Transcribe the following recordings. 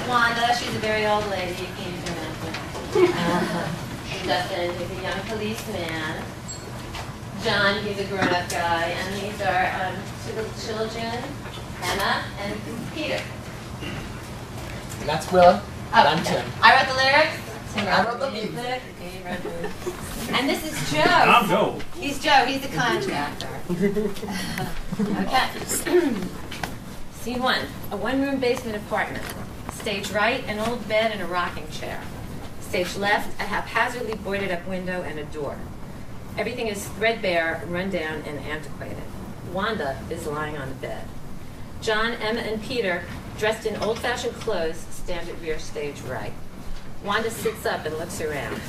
Wanda, she's a very old lady. You can't even imagine. Dustin, he's a young policeman. John, he's a grown-up guy. And these are two little children, Emma and Peter. And that's Willa. And I'm Tim. I wrote the lyrics. I wrote the music. Okay, you wrote the music. And this is Joe. I'm Joe. He's Joe. He's the contractor. Okay. Scene 1. A one-room basement apartment. Stage right, an old bed and a rocking chair. Stage left, a haphazardly boarded up window and a door. Everything is threadbare, run down, and antiquated. Wanda is lying on the bed. John, Emma, and Peter, dressed in old-fashioned clothes, stand at rear stage right. Wanda sits up and looks around.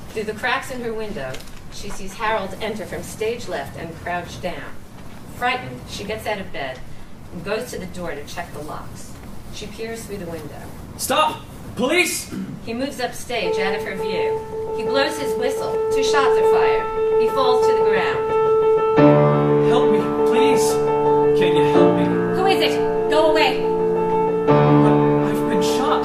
Through the cracks in her window, she sees Harold enter from stage left and crouch down. Frightened, she gets out of bed and goes to the door to check the locks. She peers through the window. Stop! Police! He moves up stage, out of her view. He blows his whistle. 2 shots are fired. He falls to the ground. Help me, please. Can you help me? Who is it? Go away. But I've been shot.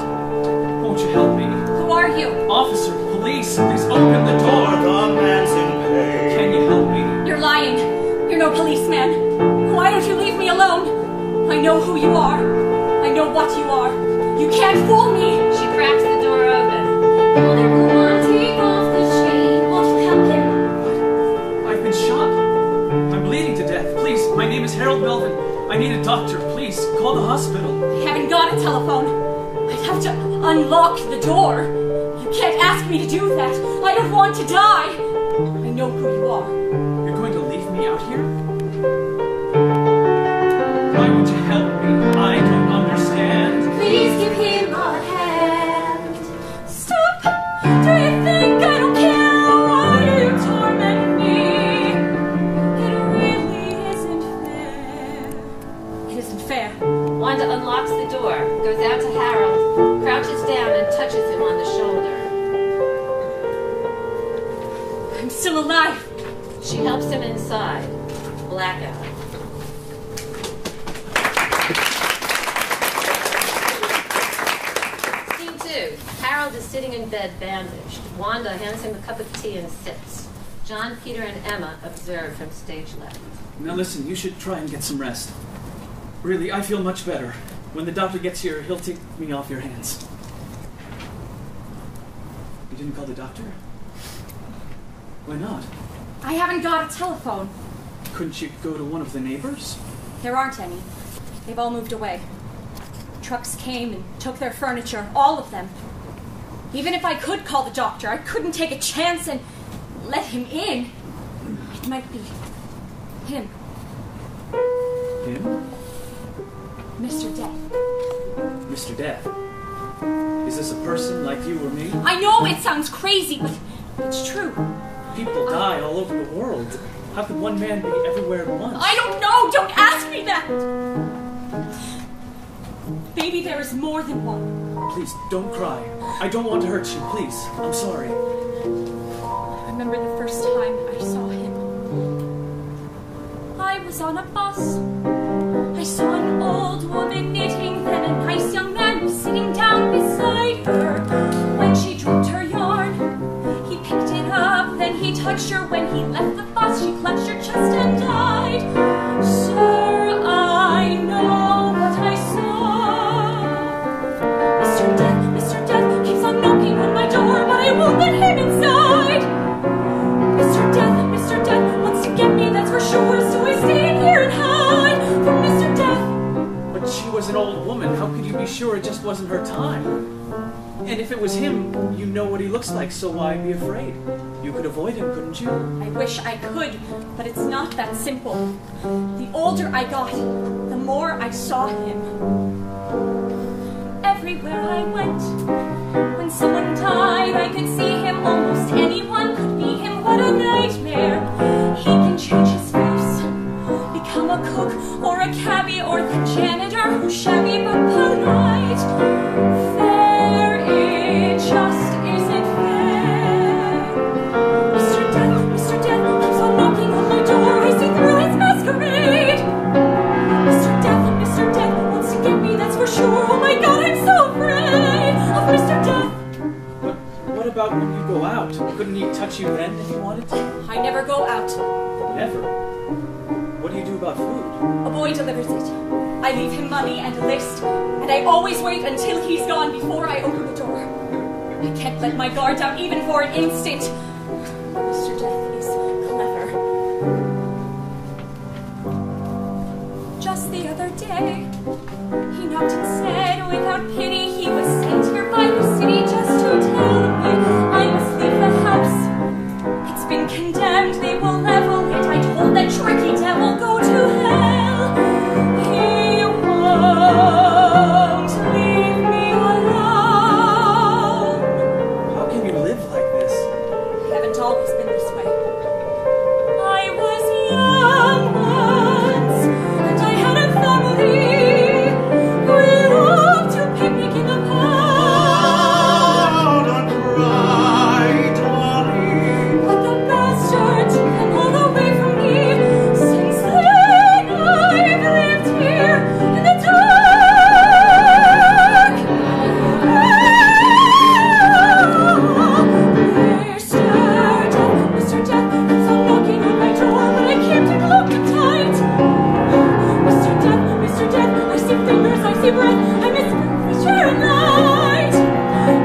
Won't you help me? Who are you? Officer, police, please open the door. The man's in pain. Can you help me? You're lying. You're no policeman. Why don't you leave me alone? I know who you are. I know what you are. You can't fool me. She cracks the door open. Older woman, take off the chain. Won't you help him? I've been shot. I'm bleeding to death. Please, my name is Harold Melvin. I need a doctor. Please, call the hospital. I haven't got a telephone. I'd have to unlock the door. You can't ask me to do that. I don't want to die. I know who you are. You're going to leave me out here? Why would you help me? I don't understand. Please give him a hand. Stop! Do you think I don't care? Why do you torment me? It really isn't fair. It isn't fair. Wanda unlocks the door, goes out to Harold, crouches down and touches him on the shoulder. I'm still alive. She helps him inside. Blackout. Scene 2. Harold is sitting in bed bandaged. Wanda hands him a cup of tea and sits. John, Peter, and Emma observe from stage left. Now listen, you should try and get some rest. Really, I feel much better. When the doctor gets here, he'll take me off your hands. You didn't call the doctor? Why not? I haven't got a telephone. Couldn't you go to one of the neighbors? There aren't any. They've all moved away. Trucks came and took their furniture, all of them. Even if I could call the doctor, I couldn't take a chance and let him in. It might be him. Him? Mr. Death. Mr. Death? Is this a person like you or me? I know it sounds crazy, but it's true. People die all over the world. How could one man be everywhere at once? I don't know! Don't ask me that! Maybe there is more than one. Please, don't cry. I don't want to hurt you, please. I'm sorry. I remember the first time I saw him. I was on a bus. I saw an old woman knitting, then a nice young man was sitting down beside her. When she dropped her yarn, he picked it up, then he touched her. When he left the bus, she clutched her chest and died. Sir, I know what I saw. Mr. Death keeps on knocking on my door, but I won't let him inside. Mr. Death wants to get me, that's for sure, so I stay in here and hide from Mr. Death. But she was an old woman. How could you be sure it just wasn't her time? And if it was him, you know what he looks like, so why be afraid? You could avoid him, couldn't you? I wish I could, but it's not that simple. The older I got, the more I saw him. Everywhere I went, when someone died, I could see him. Almost anyone could be him. What a nightmare. He can change his face, become a cook or a cabbie or the janitor who's shabby but polite. Fair, it just isn't fair. Mr. Death keeps on knocking on my door. I see through his masquerade. Mr. Death wants to get me, that's for for sure. Oh my God, I'm so afraid of Mr. Death. But what about when you go out? Couldn't he touch you then if he wanted to? I never go out. Never. What do you do about food? A boy delivers it. I leave him money and a list, and I always wait until he's gone before I open the door. I can't let my guard down even for an instant. Mr. Death is clever. Just the other day, he knocked and said, without pity, he was sent here by the city just to tell me I must leave the house. It's been condemned, they will level it. I told that tricky devil, go to hell. He won't leave me alone. How can you live like this? I haven't always been this way. I was young once, and I had a family. We loved to picnic in the park. Oh, don't cry, darling. But the bastards come all the way from me. Since then I've lived here in the dark. Mr. Death, keeps on knocking on my door, but I can't lock it tight. Mr. Death, I see fingers, I see breath, I miss the chair and light.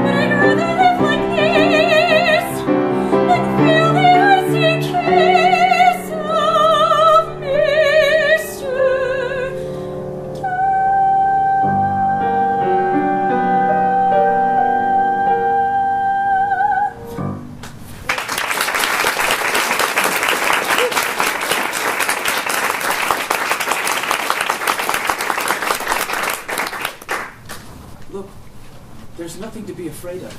But I'd rather live like this than feel the icy kiss of Mr. Look, there's nothing to be afraid of.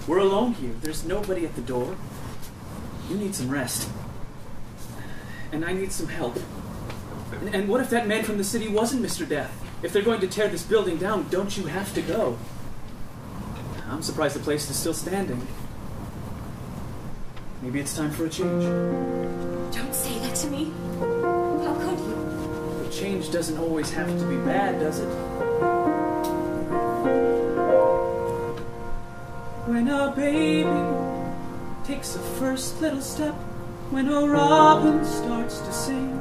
We're alone here. There's nobody at the door. You need some rest. And I need some help. And what if that man from the city wasn't Mr. Death? If they're going to tear this building down, don't you have to go? I'm surprised the place is still standing. Maybe it's time for a change. Don't say that to me. How could you? But change doesn't always have to be bad, does it? When a baby takes a first little step, when a robin starts to sing,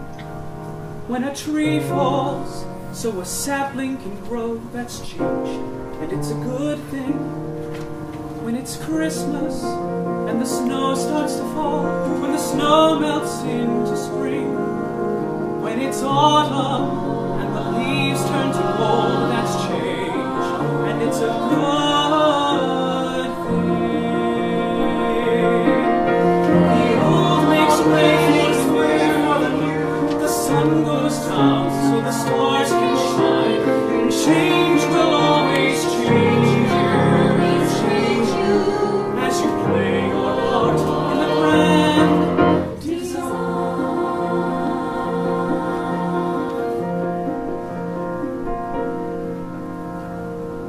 when a tree falls so a sapling can grow, that's change, and it's a good thing. When it's Christmas and the snow starts to fall, when the snow melts into spring, when it's autumn and the leaves turn to gold, that's change, and it's a good thing. The old makes way for the new, the sun goes down so the stars can shine, and change will always change you, as you play your part in the grand design.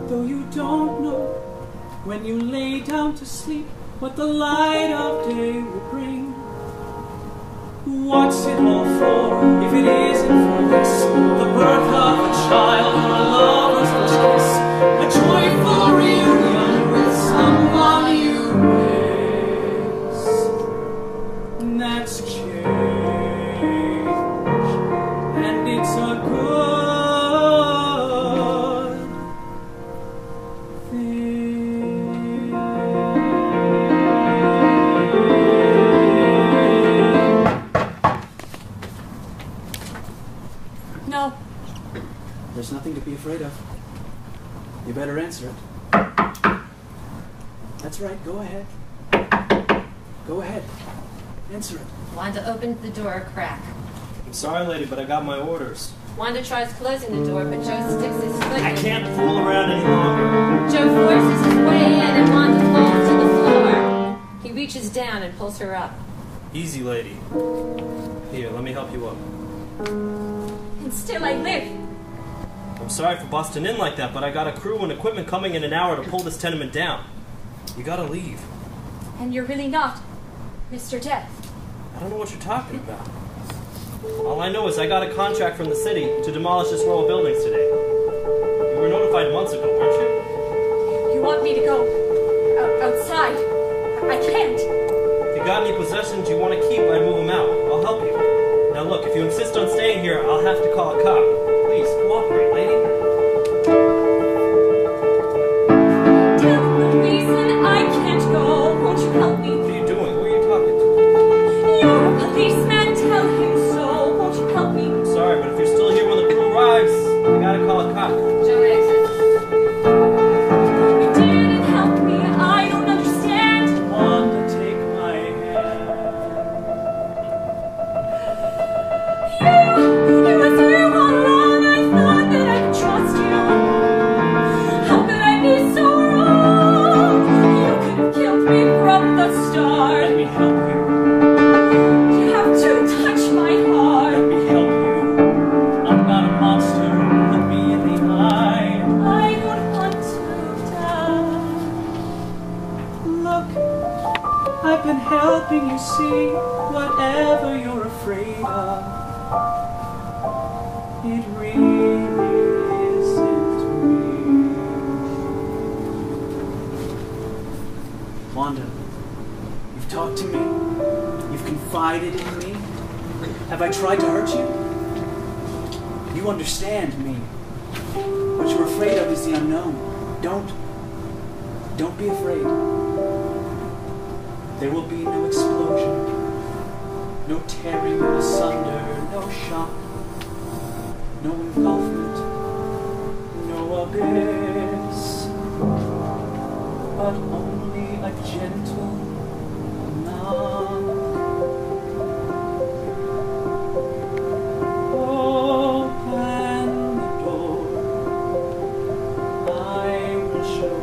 Though you don't know when you lay down to sleep what the light of day will bring, what's it all for if it isn't for this, the birth of a child or a lover's first kiss, a joyful reunion with someone you miss? And that's change, and it's a good thing. No. There's nothing to be afraid of. You better answer it. That's right, go ahead. Go ahead. Answer it. Wanda opened the door a crack. I'm sorry, lady, but I got my orders. Wanda tries closing the door, but Joe sticks his foot I in. can't fool around any longer. Joe forces his way in and Wanda falls to the floor. He reaches down and pulls her up. Easy, lady. Here, let me help you up. And still I live. I'm sorry for busting in like that, but I got a crew and equipment coming in an hour to pull this tenement down. You gotta leave. And you're really not Mr. Death. I don't know what you're talking about. All I know is I got a contract from the city to demolish this row of buildings today. outside months ago, weren't you? You want me to go outside? I can't. If you got any possessions you want to keep, I'd move them out. I'll help you. Now look, if you insist on staying here, I'll have to call a cop. Please, cooperate, lady. Tell the reason I can't go. Won't you help me? What are you doing? Who are you talking to? You're a policeman. Tell him so. Won't you help me? I'm sorry, but if you're still here when the crew arrives, I gotta call a cop. Joe exits. You didn't help me. I don't understand. Wanda, take my hand. It was you all along. I thought that I could trust you. How could I be so wrong? You could have killed me from the start. Let me help you. You have to touch my heart. Let me help you. I'm not a monster. Look me in the eye. I don't want to die. Look, I've been helping you see whatever you're afraid of. It really isn't me. Wanda, you've talked to me. You've confided in me. Have I tried to hurt you? You understand me. What you're afraid of is the unknown. Don't be afraid. There will be no explosion, no tearing asunder, no shock, no engulfment, no abyss, but only a gentle knock. Open the door, I will show